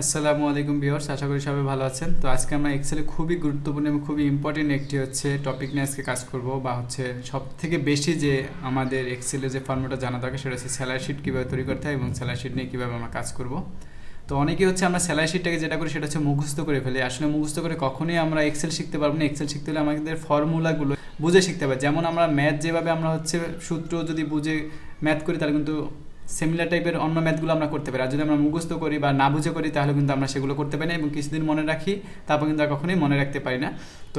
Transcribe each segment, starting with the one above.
আসসালামু আলাইকুম ভিউয়ার্স, আশা করি সবাই ভালো আছেন। তো আজকে আমরা এক্সেলে খুবই গুরুত্বপূর্ণ এবং খুবই ইম্পর্টেন্ট একটি টপিক নিয়ে আজকে কাজ করব, বা সব থেকে বেশি যে আমাদের এক্সেলে যে ফর্মুলাটা জানা দরকার সেটা হচ্ছে স্যালারি শিট কীভাবে তৈরি করতে হয় এবং স্যালারি শিট নিয়ে কীভাবে আমরা কাজ করব। তো অনেকে আমরা স্যালারি শিটটাকে যেটা করি সেটা হচ্ছে মুখস্থ করে ফেলি। আসলে মুখস্থ করে কখনোই আমরা এক্সেল শিখতে পারবো না। এক্সেল শিখতে হলে আমাদের ফর্মুলাগুলো বুঝে শিখতে হবে। যেমন আমরা ম্যাথ যেভাবে আমরা সূত্র যদি বুঝে ম্যাথ করি তাহলে কিন্তু সিমিলার টাইপের অন্য ম্যাথগুলো আমরা করতে পারি। আর যদি আমরা মুখস্থ করি বা না বুঝে করি তাহলে কিন্তু আমরা সেগুলো করতে পারি না এবং কিছুদিন মনে রাখি, তারপর কিন্তু আর কখনোই মনে রাখতে পারি না। তো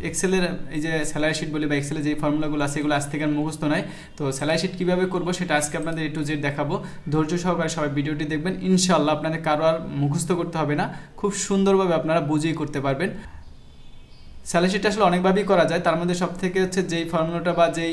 এক্সেলের এই যে স্যালারি শিট বলি বা এক্সেলের যে ফর্মুলাগুলো আছে এগুলো আজ থেকে আর মুখস্থ নয়। তো স্যালারি শিট কীভাবে করবো সেটা আজকে আপনাদের A to Z দেখাবো। ধৈর্য সহকারে সবাই ভিডিওটি দেখবেন, ইনশাআল্লাহ আপনাদের কারো আর মুখস্থ করতে হবে না, খুব সুন্দরভাবে আপনারা বুঝেই করতে পারবেন। স্যালারি শিটটা আসলে অনেকভাবেই করা যায়, তার মধ্যে সব থেকে যেই ফর্মুলাটা বা যেই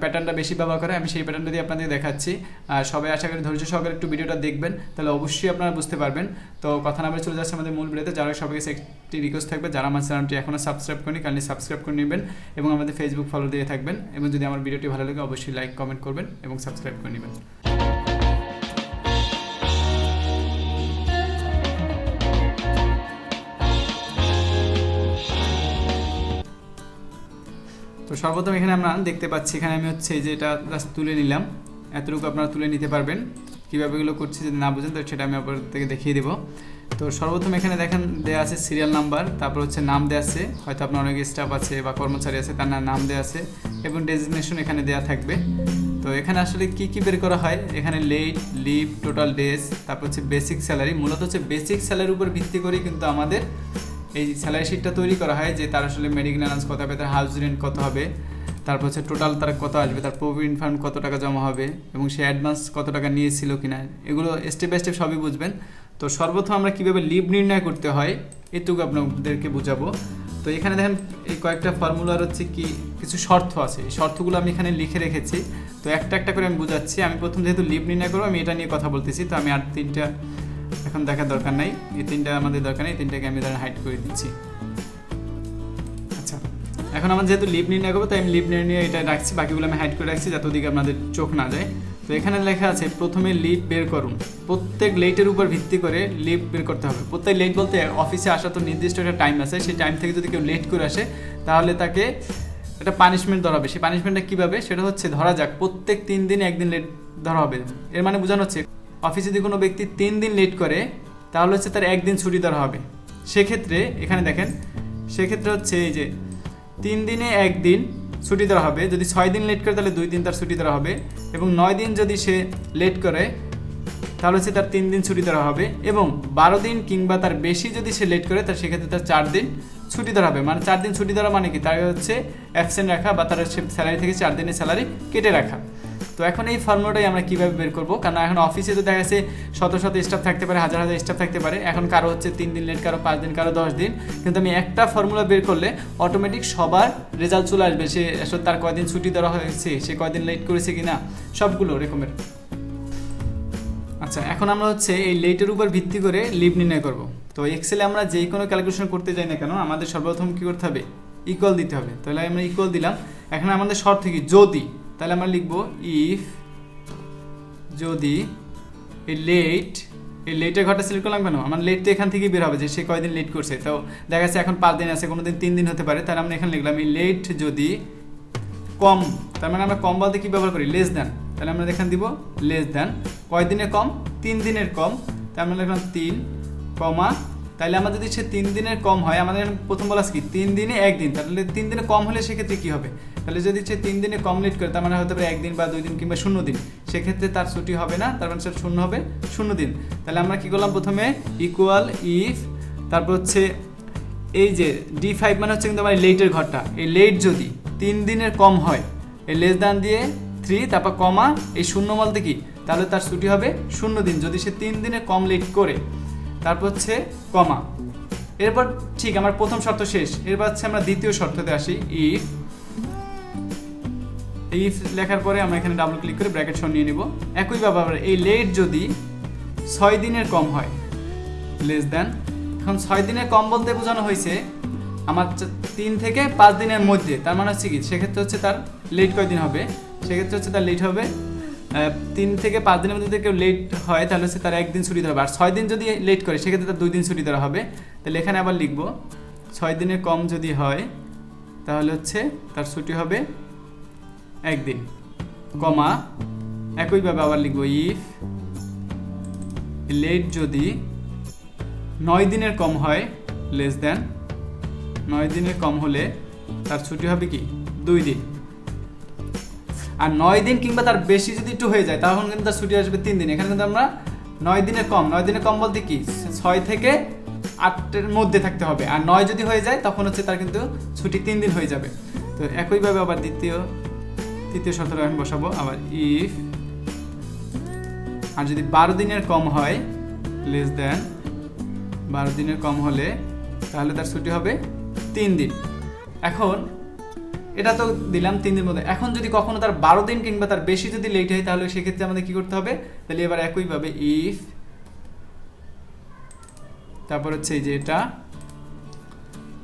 প্যাটার্নটা বেশি ব্যবহার করে আমি সেই প্যাটার্নটা দিয়ে আপনাদের দেখাচ্ছি। আর সবাই আশা করি ধৈর্য সহকারে একটু ভিডিওটা দেখবেন, তাহলে অবশ্যই আপনারা বুঝতে পারবেন। তো কথা না বলে চলে যাচ্ছে আমাদের মূল ভিডিওতে। যারা সবাই কাছে একটি রিকোয়েস্ট থাকবে, যারা আমার চ্যানেলটি এখনও সাবস্ক্রাইব করেনি কাইন্ডলি সাবস্ক্রাইব করে নেবেন এবং আমাদের ফেসবুক ফলো দিয়ে থাকবেন, এবং যদি আমার ভিডিওটি ভালো লাগে অবশ্যই লাইক কমেন্ট করবেন এবং সাবস্ক্রাইব করে নেবেন। তো সর্বপ্রথম এখানে আমরা দেখতে পাচ্ছি, এখানে আমি এই যে এটা জাস্ট তুলে নিলাম। এতটুকু আপনারা তুলে নিতে পারবেন। কীভাবে এগুলো করছি যদি না বুঝেন তো সেটা আমি আপনাদের থেকে দেখিয়ে দেবো। তো সর্বপ্রথম এখানে দেখেন দেওয়া আছে সিরিয়াল নাম্বার, তারপর নাম দেওয়া আছে, হয়তো আপনার অনেক স্টাফ আছে বা কর্মচারী আছে তার নাম দেওয়া আছে এবং ডেজিগনেশন এখানে দেওয়া থাকবে। তো এখানে আসলে কি বের করা হয়, এখানে লেট, লিভ, টোটাল ডেজ, তারপর বেসিক স্যালারি। মূলত বেসিক স্যালারির উপর ভিত্তি করেই কিন্তু আমাদের এই স্যালারি শিটটা তৈরি করা হয়, যে তার আসলে মেডিকেল অ্যালাউন্স কত হবে, তার হাউস রেন্ট কত হবে, তারপর টোটাল তার কত আসবে, তার প্রভিডেন্ট ফান্ড কত টাকা জমা হবে এবং সে অ্যাডভান্স কত টাকা নিয়েছিল কিনা, এগুলো স্টেপ বাই স্টেপ সবই বুঝবেন। তো সর্বপ্রথম আমরা কীভাবে লিভ নির্ণয় করতে হয় এটুকু আপনাদেরকে বুঝাবো। তো এখানে দেখেন এই কয়েকটা ফর্মুলার কিছু শর্ত আছে, এই শর্তগুলো আমি এখানে লিখে রেখেছি। তো একটা একটা করে আমি বুঝাচ্ছি। আমি প্রথম যেহেতু লিভ নির্ণয় করবো আমি এটা নিয়ে কথা বলতেছি, তো আমি আর তিনটা এখন দেখার দরকার নাই, এই তিনটা আমাদের দরকার নেই, তিনটাকে আমি হাইড করে দিচ্ছি। আচ্ছা, এখন আমার যেহেতু লিভ নির্ণয় করবো তাই আমি লিভ নির্ণয় এটা রাখছি, বাকিগুলো আমি হাইড করে রাখছি যাতে ওদিকে আপনাদের চোখ না যায়। তো এখানে লেখা আছে প্রথমে লিভ বের করুন। প্রত্যেক লেটের উপর ভিত্তি করে লিভ বের করতে হবে। প্রত্যেক লেট বলতে অফিসে আসা তো নির্দিষ্ট একটা টাইম আছে, সেই টাইম থেকে যদি কেউ লেট করে আসে তাহলে তাকে একটা পানিশমেন্ট ধরা হবে। সেই পানিশমেন্টটা কীভাবে, সেটা ধরা যাক প্রত্যেক 3 দিনে একদিন লেট ধরা হবে। এর মানে বোঝানো হচ্ছে অফিসে যদি কোনো ব্যক্তি 3 দিন লেট করে তাহলে তার একদিন ছুটি দেওয়া হবে। সেক্ষেত্রে এখানে দেখেন, সেক্ষেত্রে এই যে 3 দিনে একদিন ছুটি দেওয়া হবে। যদি 6 দিন লেট করে তাহলে 2 দিন তার ছুটি দেওয়া হবে, এবং 9 দিন যদি সে লেট করে তাহলে তার 3 দিন ছুটি দেওয়া হবে, এবং 12 দিন কিংবা তার বেশি যদি সে লেট করে তার সেক্ষেত্রে তার 4 দিন ছুটি দেওয়া হবে। মানে 4 দিন ছুটি দেওয়া মানে কি, তার অ্যাবসেন্ট রাখা বা তার স্যালারি থেকে 4 দিনের স্যালারি কেটে রাখা। তো এখন এই ফর্মুলাটাই আমরা কীভাবে বের করবো, কারণ এখন অফিসে তো দেখা যাচ্ছে শত শত স্টাফ থাকতে পারে, হাজার হাজার স্টাফ থাকতে পারে। এখন কারো 3 দিন লেট, কারো 5 দিন, কারো 10 দিন, কিন্তু আমি একটা ফর্মুলা বের করলে অটোমেটিক সবার রেজাল্ট চলে আসবে। সে আসলে তার কয়দিন ছুটি দেওয়া হয়েছে, সে কয়দিন লেট করেছে কিনা, সবগুলো রকমের। আচ্ছা, এখন আমরা এই লেটের উপর ভিত্তি করে লিভ নির্ণয় করব। তো এক্সেলে আমরা যে কোনো ক্যালকুলেশন করতে যাই না কেন আমাদের সর্বপ্রথম কী করতে হবে, ইকুয়াল দিতে হবে। তাহলে আমরা ইকুয়াল দিলাম। এখন আমাদের শর্ত কি, যদি, তাহলে আমরা লিখবো ইফ, যদি এই লেটের ঘরটা সিলেক্ট করলাম কেন, আমার লেট তো এখান থেকেই বের হবে যে সে কয়দিন লেট করছে। তো দেখা যাচ্ছে এখন 5 দিন আছে, কোনো দিন 3 দিন হতে পারে, তাহলে আমরা এখানে লিখলাম এই লেট যদি কম, তার মানে আমরা কম বলতে কী ব্যবহার করি, লেস দ্যান। তাহলে আমরা এখানে দিব লেস দ্যান, কয়দিনের কম, 3 দিনের কম। তাই আমরা লিখলাম 3, কমা, তাহলে আমার যদি সে 3 দিনের কম হয়, আমাদের প্রথম বলা আছে কি 3 দিনে একদিন, তাহলে 3 দিনে কম হলে সেক্ষেত্রে কী হবে, তাহলে যদি সে 3 দিনে কম লেট করে তার মানে হতে পারে 1 দিন বা 2 দিন কিংবা 0 দিন, সেক্ষেত্রে তার ছুটি হবে না, তার মানে সে 0 হবে, 0 দিন। তাহলে আমরা কী করলাম, প্রথমে ইকুয়াল ইফ, তারপর এই যে D5 মানে কিন্তু আমার লেটের ঘরটা, এই লেট যদি 3 দিনের কম হয়, এই লেস দ্যান দিয়ে 3, তারপর কমা, এই 0 বলতে কি, তাহলে তার ছুটি হবে 0 দিন যদি সে 3 দিনে কম লেট করে, তারপর কমা। এরপর ঠিক আমার প্রথম শর্ত শেষ, এরপর আমরা দ্বিতীয় শর্ততে আসি। ইফ লেখার পরে আমরা এখানে ডাবল ক্লিক করে ব্র্যাকেট সরিয়ে নিব। একইভাবে এই লেট যদি 6 দিনের কম হয়, লেস দ্যান, এখন 6 দিনের কম বলতে বোঝানো হয়েছে আমার 3 থেকে 5 দিনের মধ্যে, তার মানে কি, সেক্ষেত্রে তার লেট কয়দিন হবে, সেক্ষেত্রে তার লেট হবে 3 থেকে 5 দিনের মধ্যে কেউ লেট হয় তাহলে হচ্ছে তার একদিন ছুটি দেওয়া হবে, আর 6 দিন যদি লেট করে সেক্ষেত্রে তার 2 দিন ছুটি দেওয়া হবে। তাহলে এখানে আবার লিখব 6 দিনের কম যদি হয় তাহলে হচ্ছে তার ছুটি হবে একদিন, কমা একইভাবে আবার লিখব ইফ লেট যদি 9 দিনের কম হয়, লেস দেন 9 দিনের কম হলে তার ছুটি হবে কি 2 দিন। আর 9 দিন কিংবা তার বেশি যদি একটু হয়ে যায় তখন কিন্তু তার ছুটি আসবে 3 দিন। এখানে কিন্তু আমরা 9 দিনের কম বলতে কি 6 থেকে 8-এর মধ্যে থাকতে হবে, আর 9 যদি হয়ে যায় তখন হচ্ছে তার কিন্তু ছুটি 3 দিন হয়ে যাবে। তো একইভাবে আবার তৃতীয় শর্তটা আমি বসাবো আবার ইফ, আর যদি 12 দিনের কম হয়, লেস দেন 12 দিনের কম হলে তাহলে তার ছুটি হবে 3 দিন। এখন এটা তো দিলাম 3 দিনের মধ্যে। এখন যদি কখনো তার 12 দিন কিংবা তার বেশি যদি লেট হয় তাহলে সেক্ষেত্রে আমাদের কি করতে হবে, তাহলে এবার একইভাবে ইফ, তারপর হচ্ছে এই যে এটা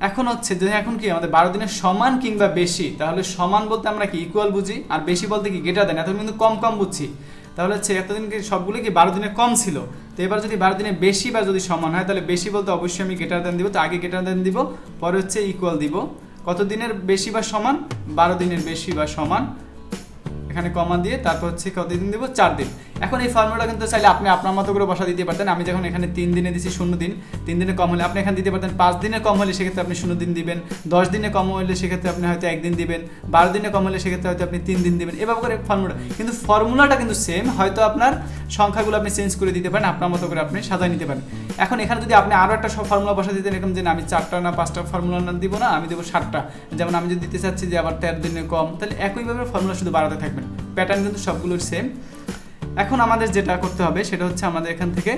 এখন হচ্ছে যে এখন কি আমাদের 12 দিনের সমান কিংবা বেশি, তাহলে সমান বলতে আমরা কি ইকুয়াল বুঝি, আর বেশি বলতে কি গ্রেটার দেন। এতদিন কিন্তু কম বুঝছি, তাহলে হচ্ছে এতদিন কি সবগুলো কি 12 দিনের কম ছিল, তো এবার যদি 12 দিনের বেশি বা যদি সমান হয় তাহলে বেশি বলতে অবশ্যই আমি গ্রেটার দেন দিব, তো আগে গ্রেটার দেন দিব, পরে হচ্ছে ইকুয়াল দিব। কত দিনের বেশি বা সমান, 12 দিনের বেশি বা সমান, এখানে কমা দিয়ে তারপর হচ্ছে কত দিন দিব 4 দিন। এখন এই ফর্মুলা কিন্তু চাইলে আপনি আপনার মতো করে বসা দিতে পারতেন। আমি যখন এখানে 3 দিনে দিছি 0 দিন, 3 দিনে কম হলে আপনি এখানে দিতে পারতেন 5 দিনে কম হলে সেক্ষেত্রে আপনি 0 দিন দিবেন, 10 দিনে কম হলে সেক্ষেত্রে আপনি হয়তো 1 দিন দিবেন, 12 দিনে কম হলে সেক্ষেত্রে হয়তো আপনি 3 দিন দিবেন, এভাবে করে ফর্মুলা, কিন্তু ফর্মুলাটা কিন্তু সেম, হয়তো আপনার সংখ্যাগুলো আপনি চেঞ্জ করে দিতে পারেন, আপনার মতো করে আপনি সাজায় নিতে পারেন। এখন এখানে যদি আপনি আরও একটা সব ফর্মুলা বসা দিতেন এরকম যে আমি 4টা না 5টা ফর্মুলা দিব না, আমি দেবো 7টা, যেমন আমি যদি দিতে চাচ্ছি যে আবার 13 দিনে কম, তাহলে একইভাবে ফর্মুলা শুধু বাড়াতে থাকবেন, প্যাটার্ন কিন্তু সবগুলোর সেম। এখন আমাদের যেটা করতে হবে সেটা হচ্ছে আমাদের এখান থেকে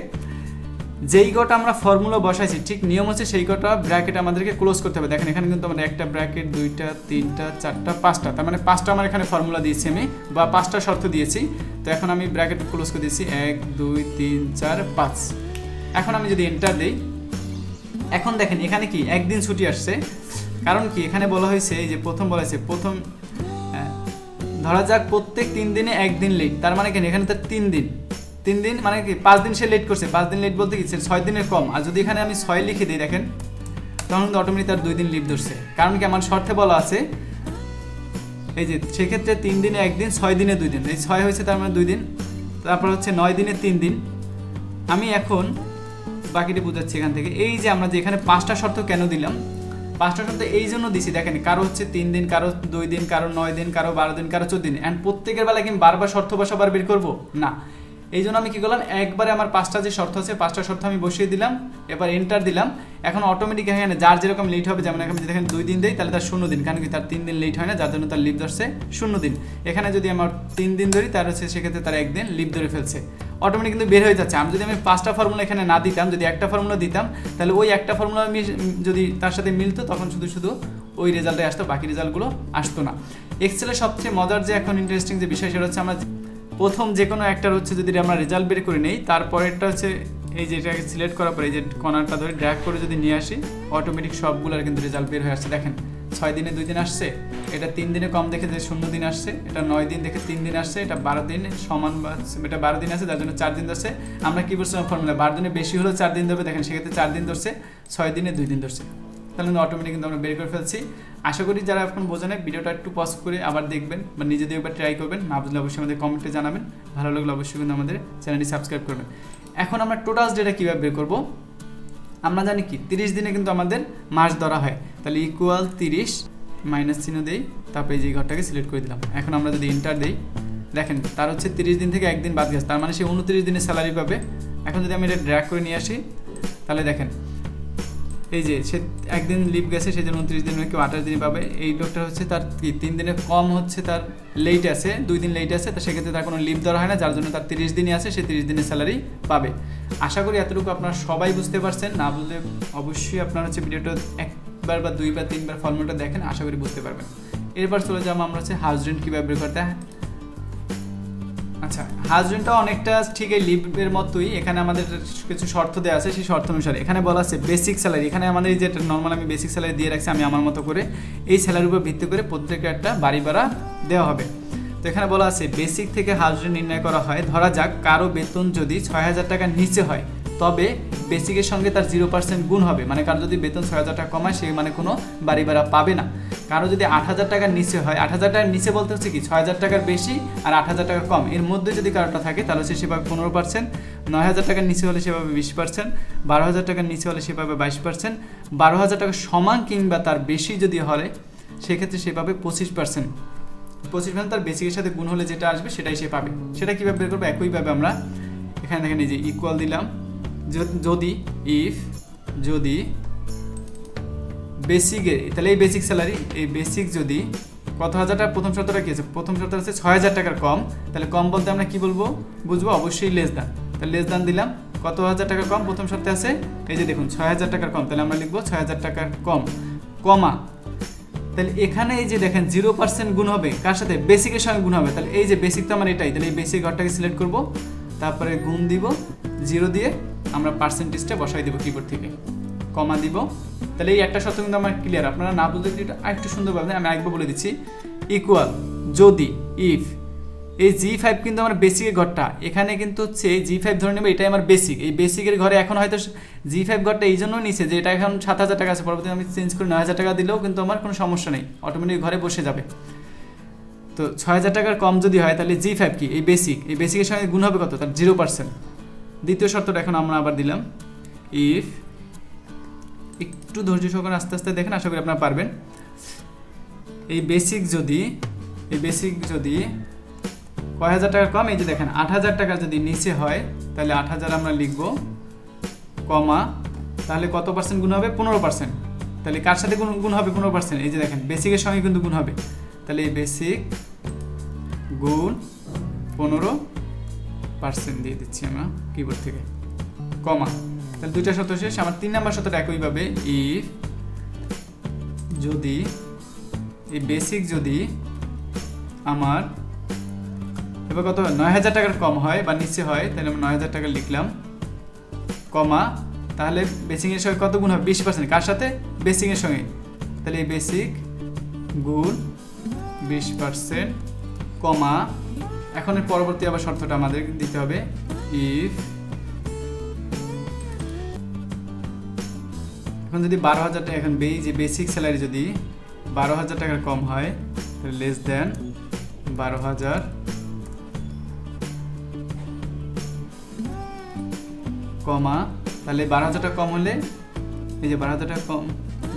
যেই কটা আমরা ফর্মুলা বসাইছি ঠিক নিয়ম হচ্ছে সেই কটা ব্র্যাকেট আমাদেরকে ক্লোজ করতে হবে। দেখেন এখানে কিন্তু আমাদের একটা ব্র্যাকেট, 2টা, 3টা, 4টা, 5টা, তার মানে 5টা আমার এখানে ফর্মুলা দিয়েছি আমি, বা 5টা শর্ত দিয়েছি। তো এখন আমি ব্র্যাকেট ক্লোজ করে দিয়েছি 1 2 3 4 5। এখন আমি যদি এন্টার দিই, এখন দেখেন এখানে কি একদিন ছুটি আসছে, কারণ কি এখানে বলা হয়েছে এই যে প্রথম বলা হয়েছে প্রথম ধরা যাক প্রত্যেক 3 দিনে একদিন লেট, তার মানে কেন এখানে তো 3 দিন মানে কি 5 দিন সে লেট করছে, 5 দিন লেট বলতে কি 6 দিনের কম, আর যদি এখানে আমি 6 লিখে দিই দেখেন তখন কিন্তু অটোমেটিক তার 2 দিন লিভ ধরছে, কারণ কি আমার শর্তে বলা আছে এই যে সেক্ষেত্রে 3 দিনে একদিন, 6 দিনে 2 দিন, এই 6 হয়েছে তার মানে 2 দিন, তারপর হচ্ছে 9 দিনে 3 দিন। আমি এখন বাকিটা বুঝাচ্ছি এখান থেকে, এই যে আমরা যে এখানে 5টা শর্ত কেন দিলাম, 5টা শর্ত এই জন্য দিছি, দেখেন কারো হচ্ছে 3 দিন, কারো 2 দিন, কারো 9 দিন, কারো 12 দিন, কারো 14 দিন, অ্যান্ড প্রত্যেকের বেলায় কি বারবার শর্ত বসাবার বের করবো না, এই জন্য আমি কি করলাম একবারে আমার 5টা যে শর্ত আছে 5টা শর্ত আমি বসিয়ে দিলাম, এবার এন্টার দিলাম। এখন অটোমেটিক এখানে যার যেরকম লেট হবে, যেমন এখানে যদি দেখেন 2 দিন দেয় তাহলে তার 0 দিন, কারণ কি তার 3 দিন লেট হয় না, যার জন্য তার লিভ ধরছে 0 দিন। এখানে যদি আমার 3 দিন ধরি তার হচ্ছে সেক্ষেত্রে তার 1 দিন লিভ ধরে ফেলছে, অটোমেটিক কিন্তু বের হয়ে যাচ্ছে। আমি যদি 5টা ফর্মুলা এখানে না দিতাম, যদি একটা ফর্মুলা দিতাম তাহলে ওই একটা ফর্মুলা যদি তার সাথে মিলতো তখন শুধু ওই রেজাল্টে আসতো, বাকি রেজাল্টগুলো আসতো না। এক্সেলের সবচেয়ে মজার যে এখন ইন্টারেস্টিং যে বিষয় সেটা হচ্ছে আমরা প্রথম যে কোনো একটার হচ্ছে যদি আমরা রেজাল্ট বের করে নেই, তারপরেরটা হচ্ছে এই যে এটাকে সিলেক্ট করার পরে এই যে কর্নারটা ধরে ড্র্যাগ করে যদি নিয়ে আসি অটোমেটিক সবগুলোর কিন্তু রেজাল্ট বের হয়ে আসছে। দেখেন 6 দিনে 2 দিন আসছে, এটা 3 দিনে কম দেখে যে 0 দিন আসছে, এটা 9 দিন দেখে 3 দিন আসছে, এটা 12 দিন সমান, এটা 12 দিন আছে যার জন্য 4 দিন ধরছে। আমরা কি বলছিলাম ফর্মুলা 12 দিনে বেশি হলেও 4 দিন ধরবে, দেখেন সেক্ষেত্রে 4 দিন ধরছে, 6 দিনে 2 দিন ধরছে, তাহলে কিন্তু অটোমেটিক কিন্তু আমরা বের করে ফেলছি। আশা করি যারা এখন বোঝেন ভিডিওটা একটু পজ করে আবার দেখবেন বা নিজে দিয়ে একবার ট্রাই করবেন, না বুঝলে অবশ্যই আমাদের কমেন্টে জানাবেন, ভালো লাগলে অবশ্যই কিন্তু আমাদের চ্যানেলটি সাবস্ক্রাইব করবেন। এখন আমরা টোটাল ডেটা কীভাবে বের করবো, আমরা জানি কি 30 দিনে কিন্তু আমাদের মাস ধরা হয়, তাহলে ইকুয়াল 30 মাইনাস চিহ্ন দেই, তারপরে যে ঘরটাকে সিলেক্ট করে দিলাম। এখন আমরা যদি এন্টার দেই দেখেন তার হচ্ছে 30 দিন থেকে একদিন বাদ গেছে, তার মানে সে 29 দিনের স্যালারি পাবে। এখন যদি আমি এটা ড্র্যাগ করে নিয়ে আসি তাহলে দেখেন এই যে সে একদিন লিভ গেছে, সেই জন্য 29 দিন কেউ 28 দিনই পাবে। এই লোকটা হচ্ছে তার কি 3 দিনের কম হচ্ছে তার লেট আছে, 2 দিন লেট আছে, তো সেক্ষেত্রে তার কোনো লিভ ধরা হয় না, যার জন্য তার 30 দিনই আছে, সে 30 দিনের স্যালারি পাবে। আশা করি এতটুকু আপনারা সবাই বুঝতে পারছেন, না বুঝলে অবশ্যই আপনারা হচ্ছে ভিডিওটা একবার বা 2 বা 3 বার ফর্মুলাটা দেখেন, আশা করি বুঝতে পারবেন। এরপর চলে যাবো আমরা হচ্ছে হাউস রেন্ট কীভাবে বের করতে হয়। আচ্ছা, হাউস রেন্টটা অনেকটা ঠিক এই লিভের মতোই, এখানে আমাদের কিছু শর্ত দেওয়া আছে, সেই শর্ত অনুসারে এখানে বলা আছে বেসিক স্যালারি। এখানে আমাদের এই যে নর্মাল আমি বেসিক স্যালারি দিয়ে রাখছি আমি আমার মতো করে, এই স্যালারির উপর ভিত্তি করে প্রত্যেকের একটা বাড়ি ভাড়া দেওয়া হবে। তো এখানে বলা আছে বেসিক থেকে হাউজিং নির্ণয় করা হয়, ধরা যাক কারো বেতন যদি 6,000 টাকার নিচে হয় তবে বেসিকের সঙ্গে তার 0% গুণ হবে, মানে কারো যদি বেতন 6,000 টাকা কমায় সে মানে কোনো বাড়ি ভাড়া পাবে না। কারো যদি 8,000 টাকার নিচে হয়, 8,000 টাকার নিচে বলতে হচ্ছে কি 6,000 টাকার বেশি আর 8,000 টাকা কম, এর মধ্যে যদি কারোটা থাকে তাহলে সে পাবে 15%, 9,000 টাকার নিচে হলে সে পাবে 20%, 12,000 টাকার নিচে হলে সে পাবে 22%, 12,000 টাকা সমান কিংবা তার বেশি যদি হয় সেক্ষেত্রে সে পাবে 25%। 25% তার বেসিকের সাথে গুণ হলে যেটা আসবে সেটাই সে পাবে। সেটা কীভাবে বের করবো? একইভাবে আমরা এখানে দেখেন এই যে ইকুয়াল দিলাম, যদি বেসিকের, তাহলে এই বেসিক স্যালারি, এই বেসিক যদি কত হাজার টাকা, প্রথম শর্তটা কি আছে? প্রথম শর্ত হচ্ছে 6,000 টাকার কম, তাহলে কম বলতে আমরা কি বলবো বুঝবো? অবশ্যই লেস দান। তাহলে লেস দান দিলাম, কত হাজার টাকা কম প্রথম শর্তে আছে? এই যে দেখুন 6,000 টাকার কম, তাহলে আমরা লিখবো 6,000 টাকার কম, কমা, তাহলে এখানে এই যে দেখেন 0% গুণ হবে কার সাথে? বেসিকের সঙ্গে গুণ হবে। তাহলে এই যে বেসিক তো আমার এটাই, তাহলে এই বেসিক ঘরটাকে সিলেক্ট করব, তারপরে গুণ দিব, 0 দিয়ে আমরা পার্সেন্টেজটা বসাই দেবো কিবোর্ড থেকে, কমা দিব। তাহলে এই একটা শর্ত কিন্তু আমার ক্লিয়ার। আপনারা না বুঝলে এটা আরেকটু সুন্দরভাবে আমি আরেকবার বলে দিচ্ছি, ইকুয়াল যদি ইফ এই G5 কিন্তু আমার বেসিকের ঘরটা, এখানে কিন্তু হচ্ছে এই G5 ধরে নেবে এটাই আমার বেসিক। এই বেসিকের ঘরে এখন হয়তো G5 ঘরটা এই জন্য নিচে যে এটা এখন 7,000 টাকা আছে, পরবর্তী আমি চেঞ্জ করে 9,000 টাকা দিলেও কিন্তু আমার কোনো সমস্যা নেই, অটোমেটিক ঘরে বসে যাবে। তো 6,000 টাকার কম যদি হয় তাহলে G5 কি? এই বেসিক, এই বেসিকের সঙ্গে গুণ হবে কত? তার 0%। দ্বিতীয় শর্তটা এখন আমরা আবার দিলাম, ইফ, একটু ধৈর্য সহকারে আস্তে আস্তে দেখেন, আশা করি আপনারা পারবেন। এই বেসিক যদি কয় হাজার টাকার কম, এই যে দেখেন 8,000 টাকা যদি নিচে হয় তাহলে 8,000 আমরা লিখব, কমা, তাহলে কত পার্সেন্ট গুণ হবে? 15%। তাহলে কার সাথে গুণ হবে 15%? এই যে দেখেন বেসিকের সঙ্গে কিন্তু গুণ হবে, তাহলে এই বেসিক গুণ 15% দিয়ে দিচ্ছি আমরা কিবোর্ড থেকে, কমা। তাহলে দুইটা শর্ত শেষ। আমার 3 নম্বর শর্তটা একইভাবে, ইফ যদি এই বেসিক যদি আমার এবার কত 9,000 টাকার কম হয় বা নিচে হয়, তাহলে আমরা 9,000 টাকা লিখলাম, কমা, তাহলে বেসিকের সঙ্গে কত গুণ হবে? 20%। কার সাথে? বেসিকের সঙ্গে। তাহলে এই বেসিক গুণ 20%, কমা, এখন এর পরবর্তী আবার শর্তটা আমাদের দিতে হবে, ইফ, এখন যদি 12,000 টাকা, এখন যে বেসিক স্যালারি যদি 12,000 টাকার কম হয় তাহলে লেস দেন 12,000, কমা, তাহলে 12,000 টাকা কম হলে, এই যে 12,000 টাকা কম,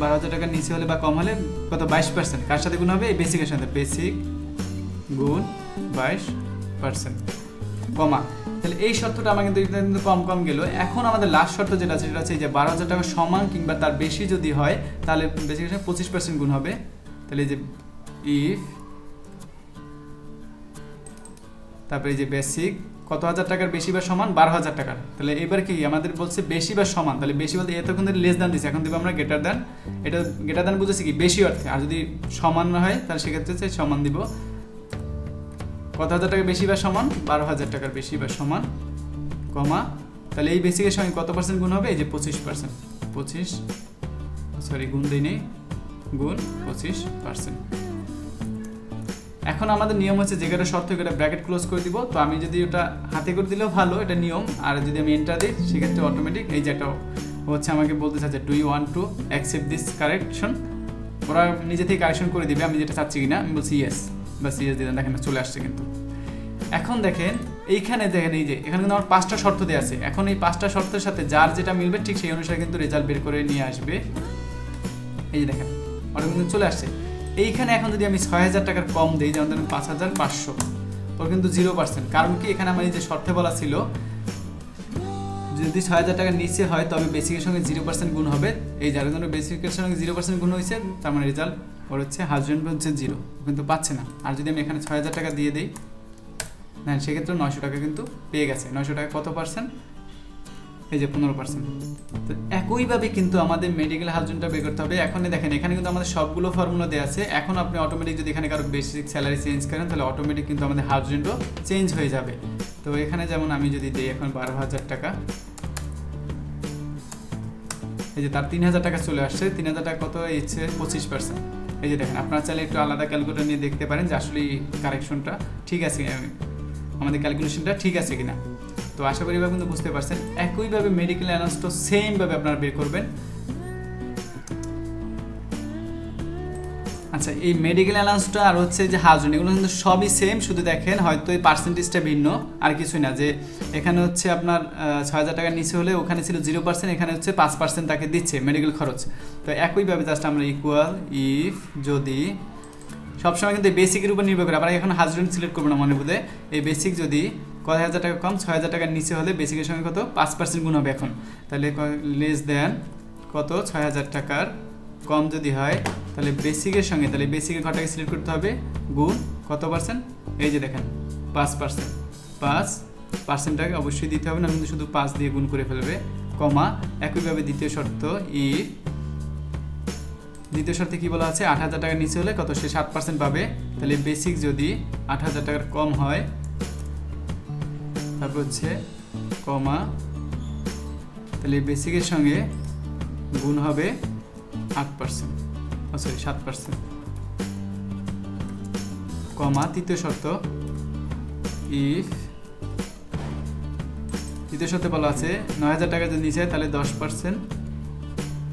12,000 টাকার নিচে হলে বা কম হলে কত? 22%। কার সাথে গুণ হবে? এই বেসিকের সাথে, বেসিক গুণ 22%, কমা। তাহলে এই শর্তটা আমার কিন্তু কম গেল। এখন আমাদের লাস্ট শর্ত যেটা আছে সেটা হচ্ছে যে 12,000 টাকা সমান কিংবা তার বেশি যদি হয় তাহলে বেসিকের সাথে 25% গুণ হবে। তাহলে এই যে ইফ, তারপরে এই যে বেসিক কত হাজার টাকার বেশি বা সমান? 12,000 টাকার। তাহলে এবার কি আমাদের বলছে বেশি বা সমান, তাহলে বেশি বলতে এতক্ষণ লেস দান দিচ্ছে, এখন দেবো আমরা গ্রেটার দান। এটা গ্রেটার দান বুঝেছি কি? বেশি অর্থে। আর যদি সমান না হয় তাহলে সেক্ষেত্রে হচ্ছে সমান দিব, কত হাজার টাকা বেশি বা সমান? 12,000 টাকার বেশি বা সমান, কমা, তাহলে এই বেসিকের সঙ্গে কত পার্সেন্ট গুণ হবে? এই যে 25%, গুণ দিই নেই, গুণ 25%। এখন আমাদের নিয়ম হচ্ছে যেটা শর্ত এটা ব্র্যাকেট ক্লোজ করে দিব। তো আমি যদি ওটা হাতে করে দিলেও ভালো, এটা নিয়ম। আর যদি আমি এন্টার দিই সেক্ষেত্রে অটোমেটিক এই যে একটা হচ্ছে আমাকে বলতে চাচ্ছে, do you want to accept this correction? ওরা নিজে থেকে কারেকশন করে দিবে আমি যেটা চাচ্ছি কিনা। আমি বলছি ইয়েস, বাস ইয়েস দিলাম, দেখেন চলে আসছে। কিন্তু এখন দেখেন এইখানে দেখেন এই যে এখানে কিন্তু আমার 5টা শর্ত দেওয়া আছে। এখন এই 5টা শর্তের সাথে যার যেটা মিলবে ঠিক সেই অনুসারে কিন্তু রেজাল্ট বের করে নিয়ে আসবে। এই যে দেখেন ওটা কিন্তু চলে আসছে। এইখানে এখন যদি আমি 6,000 টাকার কম দিই, যেমন ধরেন 5,500, ওর কিন্তু 0%। কারণ কি? এখানে আমার এই যে শর্তে বলা ছিল যদি 6,000 টাকার নিচে হয় তবে বেসিকের সঙ্গে 0% গুণ হবে। এই যার জন্য বেসিকের সঙ্গে 0% গুণ হয়েছে, তার মানে রেজাল্ট ওর হচ্ছে হাজবেন্ড হচ্ছে 0, কিন্তু পাচ্ছে না। আর যদি আমি এখানে 6,000 টাকা দিয়ে দিই, না সেক্ষেত্রে 900 টাকা কিন্তু পেয়ে গেছে। 900 টাকা কত পার্সেন্ট? এই যে 15%। তো একইভাবে কিন্তু আমাদের মেডিকেল হাজবেন্ডটা বের করতে হবে। এখন দেখেন এখানে কিন্তু আমাদের সবগুলো ফর্মুলা দেওয়া আছে। এখন আপনি অটোমেটিক যদি এখানে কারো বেসিক স্যালারি চেঞ্জ করেন তাহলে অটোমেটিক কিন্তু আমাদের হাজবেন্ডও চেঞ্জ হয়ে যাবে। তো এখানে যেমন আমি যদি দিই এখন 12,000 টাকা, এই যে তার 3,000 টাকা চলে আসছে। 3,000 টাকা কত হচ্ছে? 25%। এই যে দেখেন, আপনারা চাইলে একটু আলাদা ক্যালকুলেটর নিয়ে দেখতে পারেন যে আসলে কারেকশনটা ঠিক আছে, আমাদের ক্যালকুলেশনটা ঠিক আছে কিনা। তো আশা করি এবার কিন্তু বুঝতে পারছেন। একইভাবে মেডিকেল অ্যালাউন্সটা সেমভাবে আপনারা বের করবেন। আচ্ছা, এই মেডিকেল অ্যালাউন্সটা আর হচ্ছে যে হাউজিং, এগুলো কিন্তু সবই সেম, শুধু দেখেন হয়তো এই পার্সেন্টেজটা ভিন্ন, আর কিছুই না। যে এখানে হচ্ছে আপনার 6,000 টাকার নিচে হলে ওখানে ছিল 0%, এখানে হচ্ছে 5% তাকে দিচ্ছে মেডিকেল খরচ। তো একইভাবে জাস্ট আমরা ইকুয়াল ইফ যদি সবসময় কিন্তু বেসিকের উপর নির্ভর করে, আমরা এখন হাজবেন্ড সিলেক্ট করবো না মনে বোধে। এই বেসিক যদি কয় হাজার টাকা কম, 6,000 টাকার নিচে হলে বেসিকের সঙ্গে কত 5% গুণ হবে এখন। তাহলে লেস দেন কত 6,000 টাকার কম যদি হয়, তাহলে বেসিকের সঙ্গে, তাহলে বেসিকের ঘরটাকে সিলেক্ট করতে হবে, গুণ কত পার্সেন্ট, এই যে দেখেন 5%, 5%টাকে অবশ্যই দিতে হবে না, কিন্তু শুধু 5 দিয়ে গুণ করে ফেলবে, কমা। একইভাবে দ্বিতীয় শর্ত ইফ, দ্বিতীয় শর্তে কি বলা আছে, 8,000 টাকার নিচে হলে কত, সে 7% পাবে। তাহলে বেসিক যদি 8,000 টাকার কম হয়, তারপর হচ্ছে কমা, তাহলে বেসিকের সঙ্গে গুণ হবে 8%, সরি 7%, কমা। তৃতীয় শর্ত ইফ, তৃতীয় শর্তে বলা আছে 9,000 টাকা যদি নিচে হয় তাহলে 10%,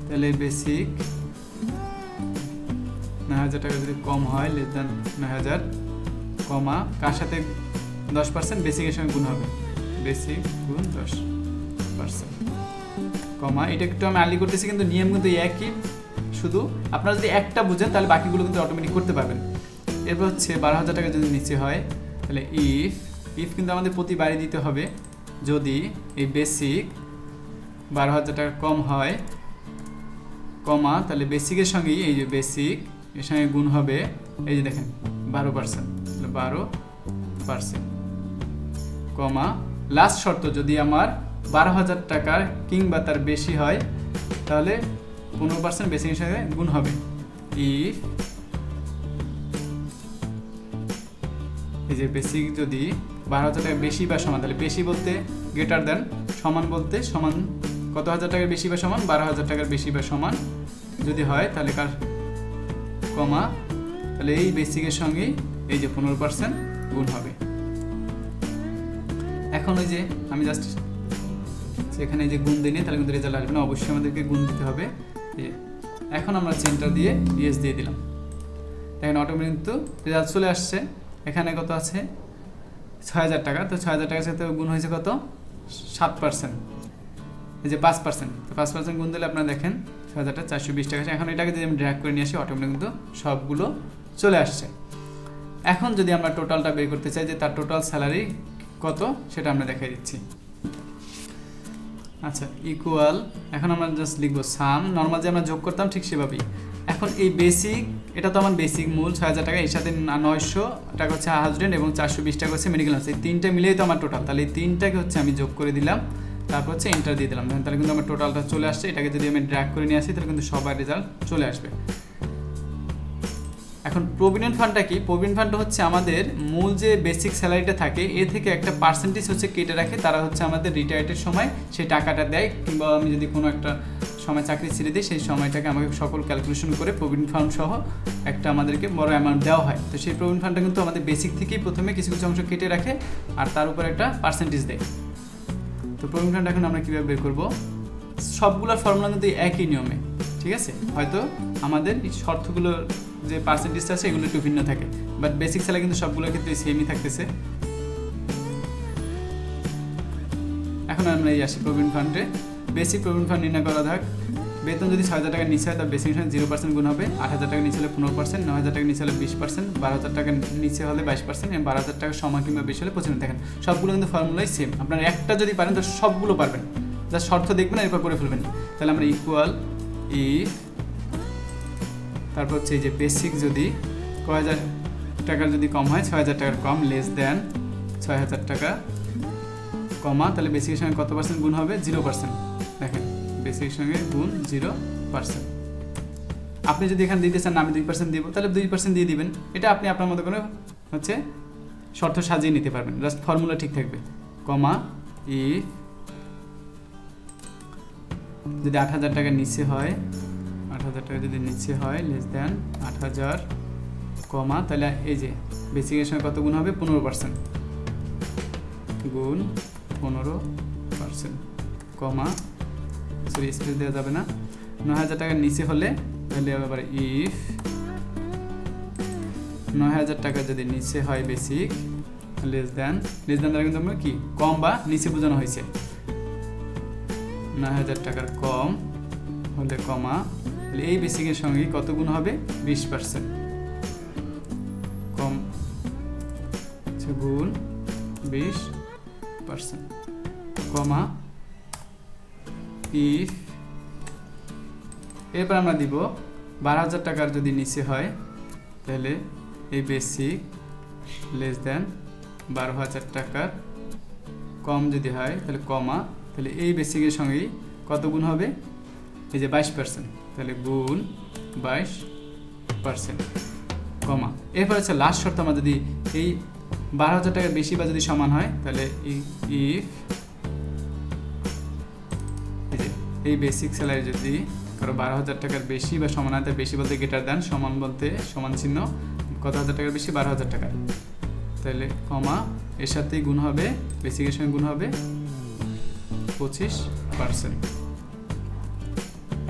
তাহলে বেসিক 9,000 টাকা যদি কম হয়, লেস দেন 9,000, কমা, কার সাথে 10%, বেসিকের সঙ্গে গুণ হবে, বেসিক গুণ 10%, কমা। এটা একটু আমি আর্লি করতেছি, কিন্তু নিয়ম কিন্তু একই, শুধু আপনারা যদি একটা বুঝেন তাহলে বাকিগুলো কিন্তু অটোমেটিক করতে পারবেন। এরপর হচ্ছে 12,000 টাকা যদি নিচে হয়, তাহলে ইফ কিন্তু আমাদের প্রতিবারই দিতে হবে, যদি এই বেসিক 12,000 টাকা কম হয়, কমা, তাহলে বেসিকের সঙ্গেই এই যে বেসিক এর সঙ্গে গুণ হবে, এই যে দেখেন 12%, 12%, কমা। লাস্ট শর্ত যদি আমার 12,000 টাকার কিংবা তার বেশি হয়, তাহলে 15% বেসিকের সঙ্গে গুণ হবে। ইফ, এই যে বেসিক যদি 12,000 টাকা বেশি বা সমান, তাহলে বেশি বলতে গ্রেটার দেন, সমান বলতে সমান, কত হাজার টাকার বেশি বা সমান, 12,000 টাকার বেশি বা সমান যদি হয়, তাহলে কার, কমা, তাহলে এই বেসিকের সঙ্গেই এই যে 15% গুণ হবে। এখন ওই যে আমি জাস্ট সেখানে যে গুণ দিই, তাহলে কিন্তু রেজাল্ট আসবে না, অবশ্যই আমাদেরকে গুণ দিতে হবে। এখন আমরা চেনটা দিয়ে ইয়েস দিয়ে দিলাম, দেখেন অটোমেটিক কিন্তু রেজাল্ট চলে আসছে। এখানে কত আছে 6,000 টাকা, তো 6,000 টাকার সাথে গুণ হয়েছে কত 7%, এই যে 5%, তো 5% গুণ দিলে আপনারা দেখেন 6,000টা 420 টাকা। এখন এটাকে যদি আমি ড্র্যাগ করে নিয়ে আসি, অটোমেটিক কিন্তু সবগুলো চলে আসছে। এখন যদি আমরা টোটালটা বের করতে চাই যে তার টোটাল স্যালারি কত, সেটা আমরা দেখাই দিচ্ছি। আচ্ছা, ইকুয়াল, এখন আমরা জাস্ট লিখবো সাম, নর্মাল যে আমরা যোগ করতাম ঠিক সেভাবেই। এখন এই বেসিক, এটা তো আমার বেসিক মূল 6,000 টাকা, এর সাথে 900 টাকা হচ্ছে হাজবেন্ড এবং 420 টাকা হচ্ছে মেডিকেল অ্যালাউন্স, এই তিনটা মিলেই তো আমার টোটাল। তাহলে এই তিনটাকে হচ্ছে আমি যোগ করে দিলাম, তারপর হচ্ছে এন্টার দিয়ে দিলাম, তাহলে কিন্তু আমার টোটালটা চলে আসছে। এটাকে যদি আমি ড্র্যাগ করে নিয়ে আসি, তাহলে কিন্তু সবার রেজাল্ট চলে আসবে। এখন প্রভিডেন্ট ফান্ডটা কি? প্রভিডেন্ট ফান্ড হচ্ছে আমাদের মূল যে বেসিক স্যালারিটা থাকে, এ থেকে একটা পার্সেন্টেজ হচ্ছে কেটে রাখে, তারা হচ্ছে আমাদের রিটায়ার্ডের সময় সেই টাকাটা দেয়, কিংবা আমি যদি কোনো একটা সময় চাকরি ছেড়ে দিই, সেই সময়টাকে আমাকে সকল ক্যালকুলেশন করে প্রভিডেন্ট ফান্ড সহ একটা আমাদেরকে বড় অ্যামাউন্ট দেওয়া হয়। তো সেই প্রভিডেন্ট ফান্ডটা কিন্তু আমাদের বেসিক থেকেই প্রথমে কিছু কিছু অংশ কেটে রাখে, আর তার উপর একটা পার্সেন্টেজ দেয়। তো প্রভিডেন্ট ফান্ড এখন আমরা কীভাবে বের করবো? সবগুলোর ফর্মুলা কিন্তু একই নিয়মে, ঠিক আছে? হয়তো আমাদের এই শর্তগুলো যে পার্সেন্টেজটা আছে এগুলো একটু ভিন্ন থাকে, বাট বেসিক স্যালারি কিন্তু সবগুলোর ক্ষেত্রে সেমই থাকতেছে। এখন আমরা এই আসি প্রভিডেন্ট ফান্ডে। বেসিক প্রভিডেন্ট ফান্ড নির্ণয় করা থাক। বেতন যদি 6,000 টাকার নিচে হয়, তার বেসিক সঙ্গে 0% গুণ হবে, 8,000 টাকার নিচে হলে 15%, 9,000 টাকার নিচে হলে 20%, 12,000 টাকার নিচে হলে 22%, এবং 12,000 টাকার সমান কিংবা বেশি হলে 25%। দেখেন সবগুলো কিন্তু ফর্মুলাই সেম, আপনারা একটা যদি পারেন তো সবগুলো পারবেন, যা শর্ত দেখবেন এরপর করে ফেলবেন। তাহলে আমরা ইকুয়াল ইফ, তারপর হচ্ছে এই যে বেসিক যদি 6,000 টাকার যদি কম হয়, 6,000 টাকার কম, লেস দেন 6,000 টাকা, কমা, তাহলে বেসিকের সঙ্গে কত পার্সেন্ট গুণ হবে? 0%। দেখেন বেসিকের সঙ্গে গুণ 0%। আপনি যদি এখানে দিতে চান আমি 2% দিব, তাহলে 2% দিয়ে দিবেন। এটা আপনি আপনার মতো করে হচ্ছে শর্ত সাজিয়ে নিতে পারবেন, জাস্ট ফর্মুলা ঠিক থাকবে। কমা ইফ যদি 8,000 টাকার নিচে হয়, 8,000 10,000 টাকা যদি নিচে হয় লেস দ্যান 8,000 কমা, তাহলে এই যে বেসিকের সঙ্গে কত গুণ হবে 15% গুণ 15% কমা, সরি স্পেস দেওয়া যাবে না, 9,000 টাকার নিচে হলে তাহলে আবার ইফ 9,000 টাকা যদি নিচে হয় বেসিক লেস দ্যান দ্বারা কিন্তু আমরা কি কম বা নিচে বোঝানো হয়েছে, 9,000 টাকার কম হলে কমা, তাহলে এই বেসিকের সঙ্গে কত গুণ হবে 20% কম গুণ 20% কমা ইফ, এরপর আমরা দিব 12,000 টাকার যদি নিচে হয় তাহলে এই বেসিক লেস দ্যান 12,000 টাকার কম যদি হয় তাহলে কমা, তাহলে এই বেসিকের সঙ্গেই কত গুণ হবে এই যে 22%, তাহলে গুণ 22% কমা। এরপর হচ্ছে লাস্ট শর্ত, আমার যদি এই 12,000 টাকার বেশি বা যদি সমান হয় তাহলে ইফ এই বেসিক স্যালারি যদি কারো 12,000 টাকার বেশি বা সমান হয়, তাহলে বেশি বলতে গ্রেটার দ্যান, সমান বলতে সমান চিহ্ন কত হাজার টাকার বেশি 12,000 টাকা, তাহলে কমা এর সাথেই গুণ হবে বেসিকের সঙ্গে গুণ হবে 25%।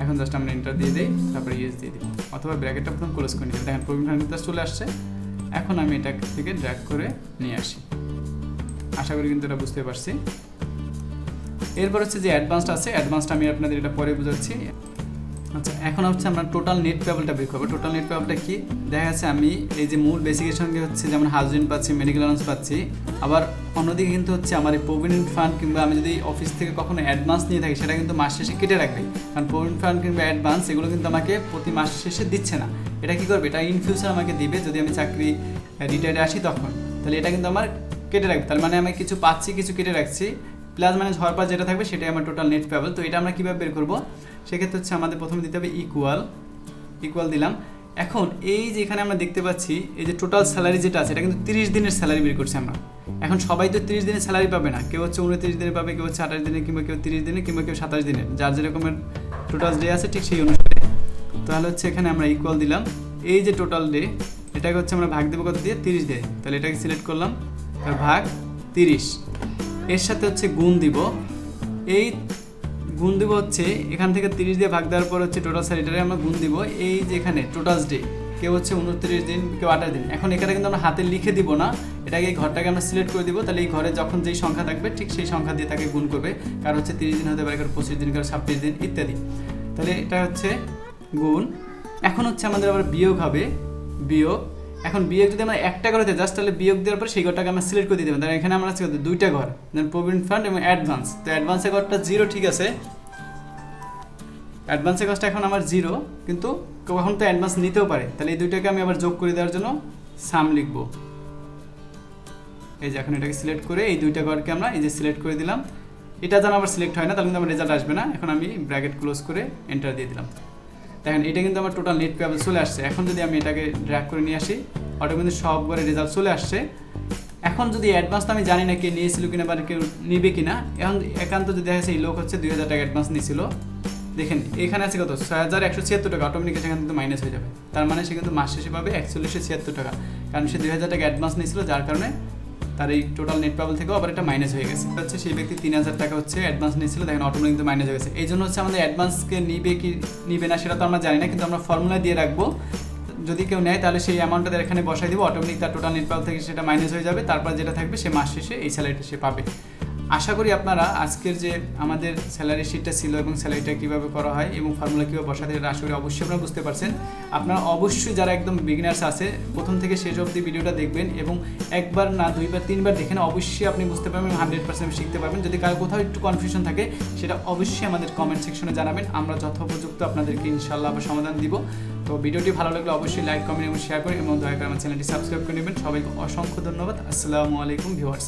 এখন জাস্ট আমরা এন্টার দিয়ে দিই, তারপরে ইয়েস দিয়ে দিই, অথবা ব্র্যাকেটটা প্রথম ক্লোজ করে নিই। দেখেন প্রবলেম ফার্মুলা চলে আসছে। এখন আমি এটা থেকে ড্র্যাগ করে নিয়ে আসি, আশা করি কিন্তু এটা বুঝতে পারছি। এরপর হচ্ছে যে অ্যাডভান্সড আছে, অ্যাডভান্সড আমি আপনাদের এটা পরে বুঝাচ্ছি। আচ্ছা, এখন হচ্ছে আমরা টোটাল নেট পেয়েবলটা বের করবো। টোটাল নেট পেয়েবলটা কি, দেখা যাচ্ছে আমি এই যে মূল বেসিকের সঙ্গে হচ্ছে যেমন হাউজিং পাচ্ছি, মেডিকেল অ্যালাউন্স পাচ্ছি, আবার অন্যদিকে কিন্তু হচ্ছে আমার এই প্রভিডেন্ট ফান্ড কিংবা আমি যদি অফিস থেকে কখনো অ্যাডভান্স নিয়ে থাকি সেটা কিন্তু মাস শেষে কেটে রাখবে, কারণ প্রভিডেন্ট ফান্ড কিংবা অ্যাডভান্স এগুলো কিন্তু আমাকে প্রতি মাস শেষে দিচ্ছে না। এটা কি করবে, এটা ইন ফিউচার আমাকে দিবে যদি আমি চাকরি রিটায়ারে আসি তখন, তাহলে এটা কিন্তু আমার কেটে রাখবে। তার মানে আমি কিছু পাচ্ছি, কিছু কেটে রাখছি, প্লাস মানে হওয়ার পর যেটা থাকবে সেটাই আমার টোটাল নেট পেয়েবল। তো এটা আমরা কীভাবে বের করবো, সেক্ষেত্রে হচ্ছে আমাদের প্রথমে দিতে হবে ইকুয়াল দিলাম। এখন এই যে এখানে আমরা দেখতে পাচ্ছি এই যে টোটাল স্যালারি যেটা আছে এটা কিন্তু 30 দিনের স্যালারি বের করছি আমরা। এখন সবাই তো 30 দিনের স্যালারি পাবে না, কেউ হচ্ছে 29 দিনে পাবে, কেউ হচ্ছে 28 দিনে, কিংবা কেউ 30 দিনে, কিংবা কেউ 27 দিনে, যার যেরকমের টোটাল ডে আছে ঠিক সেই অনুসারে। তাহলে হচ্ছে এখানে আমরা ইকুয়াল দিলাম, এই যে টোটাল ডে এটাকে হচ্ছে আমরা ভাগ দেবো কত দিয়ে 30 দিয়ে, তাহলে এটাকে সিলেক্ট করলাম, আর ভাগ 30, এর সাথে হচ্ছে গুণ দিব, এই গুণ দিব হচ্ছে এখান থেকে 30 দিয়ে ভাগ দেওয়ার পর হচ্ছে টোটাল স্যালারিটারে আমরা গুণ দিব এই যে এখানে টোটাল ডে, কেউ হচ্ছে 29 দিন, কেউ 28 দিন। এখন এখানে কিন্তু আমরা হাতে লিখে দিব না, এটাকে এই ঘরটাকে আমরা সিলেক্ট করে দিব, তাহলে এই ঘরে যখন যেই সংখ্যা থাকবে ঠিক সেই সংখ্যা দিয়ে তাকে গুণ করবে, কারো হচ্ছে 30 দিন হতে পারে, কারো 25 দিন, কারো 26 দিন ইত্যাদি। তাহলে এটা হচ্ছে গুণ। এখন হচ্ছে আমাদের আবার বিয়োগ হবে, বিয়োগ। এখন বিয়োগ যদি আমরা একটা ঘরে দিই জাস্ট, তাহলে বিয়োগ দেওয়ার পর সেই ঘরটাকে আমরা সিলেক্ট করে দিতে হবে। তাহলে এখানে আমরা আছে দুইটা ঘর, প্রভিডেন্ট ফান্ড এবং অ্যাডভান্স। তো অ্যাডভান্সের ঘরটা 0 ঠিক আছে, অ্যাডভান্সের কাজটা এখন আমার 0, কিন্তু কখন তো অ্যাডভান্স নিতেও পারে, তাহলে এই দুইটাকে আমি আবার যোগ করে দেওয়ার জন্য সাম লিখবো। এই যে এখন এটাকে সিলেক্ট করে এই দুইটা ঘরকে আমরা এই যে সিলেক্ট করে দিলাম, এটা যেন আবার সিলেক্ট হয় না, তাহলে কিন্তু আমার রেজাল্ট আসবে না। এখন আমি ব্র্যাকেট ক্লোজ করে এন্টার দিয়ে দিলাম। দেখেন এটা কিন্তু আমার টোটাল নেট পেয়েবল চলে আসছে। এখন যদি আমি এটাকে ড্র্যাগ করে নিয়ে আসি, অটোমেটিক সব ঘরে রেজাল্ট চলে আসছে। এখন যদি অ্যাডভান্সটা আমি জানি না কে নিয়েছিল কিনা বা কেউ নিবে কিনা, এখন একান্ত যদি দেখা যাচ্ছে এই লোক হচ্ছে 2,000 টাকা অ্যাডভান্স নিয়েছিল, দেখেন এখানে আছে কত 6,176 টাকা, অটোমেটিক সেখানে কিন্তু মাইনাস হয়ে যাবে। তার মানে সে কিন্তু মাস শেষে পাবে 4176 টাকা, কারণ সে 2,000 টাকা অ্যাডভান্স নিয়েছিল, যার কারণে তার এই টোটাল নেট পেয়েবল থেকেও আবার এটা মাইনাস হয়ে গেছে। হচ্ছে সেই ব্যক্তি 3,000 টাকা হচ্ছে অ্যাডভান্স নিয়েছিল, দেখেন অটোমেটিক কিন্তু মাইনাস হয়ে গেছে। এই জন্য হচ্ছে আমাদের অ্যাডভান্সকে নিবে কি নিবে না সেটা তো আমরা জানি না, কিন্তু আমরা ফর্মুলা দিয়ে রাখবো, যদি কেউ নেয় তাহলে সেই অ্যামাউন্টটা এখানে বসাই দিব, অটোমেটিক তার টোটাল নেট পেয়েবল থেকে সেটা মাইনাস হয়ে যাবে, তারপর যেটা থাকবে সে মাস শেষে এই স্যালারিটা সে পাবে। আশা করি আপনারা আজকের যে আমাদের স্যালারি শিটটা ছিল এবং স্যালারিটা কীভাবে করা হয় এবং ফর্মুলা কীভাবে বসাতে হয় আশা করি অবশ্যই আপনারা বুঝতে পারছেন। আপনারা অবশ্যই যারা একদম বিগিনার্স আছে প্রথম থেকে শেষ অবধি ভিডিওটা দেখবেন এবং একবার না 2বার 3বার দেখেন, অবশ্যই আপনি বুঝতে পারবেন, 100% শিখতে পারবেন। যদি কারো কোথাও একটু কনফিউশন থাকে সেটা অবশ্যই আমাদের কমেন্ট সেকশনে জানাবেন, আমরা যথোপযুক্ত আপনাদেরকে ইনশাআল্লাহ আবার সমাধান দিব। তো ভিডিওটি ভালো লাগলে অবশ্যই লাইক, কমেন্ট এবং শেয়ার করুন এবং দয়া করে আমার চ্যানেলটি সাবস্ক্রাইব করে নেবেন। সবাইকে অসংখ্য ধন্যবাদ। আসসালামু আলাইকুম ভিউয়ার্স।